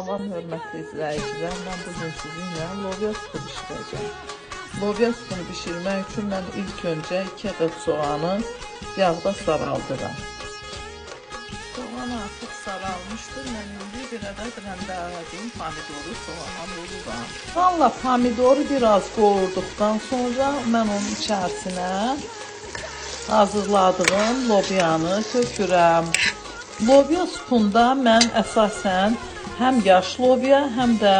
Salam hörmətli izləyicilər, mən bugün sizinlə lobya supu bişirəcəm. Lobya supunu bişirmək üçün mən ilk öncə 2 ədəd soğanı yağda saraldıram. Soğan artıq saralmışdır, mən indi bir ədəd rəndələdiyim pomidoru soğana vururam. Soğanla pomidoru biraz qovurduqdan sonra mən onun içərisinə hazırladığım lobyanı tökürəm. Lobya supunda mən əsasən həm yaş lobya, həm də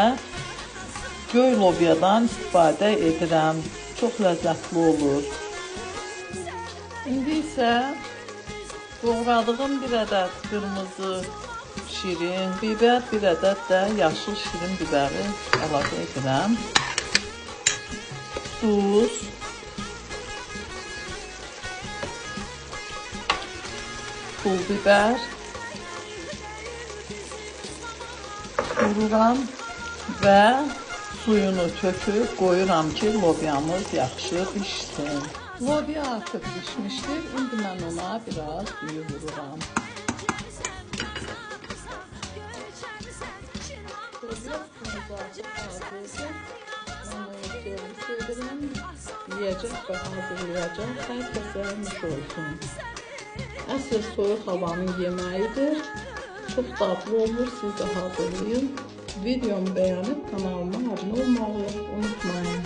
göy lobyadan istifadə edirəm. Çox ləzzətli olur. İndi isə doğradığım bir ədəd qırmızı şirin bibər, bir ədəd də yaşıl şirin bibəri əlavə edirəm. Duz, pul biber vururam və suyunu töküb qoyuram ki, lobyamız yaxşı pişsin. Lobya artıq pişmişdir. İndi mən ona biraz suyu vururam. Lobya suyumuz artıq hazırdır. Mən onu söyləyirəm. Yiyəcək və hazırlayacaq. Hər kəsə nuş olsun. Əsl soyuq havanın yeməyidir. Çox dadlı olur, siz də hazırlayın. Videomu bəyənib kanalıma abunə olmağı unutmayın.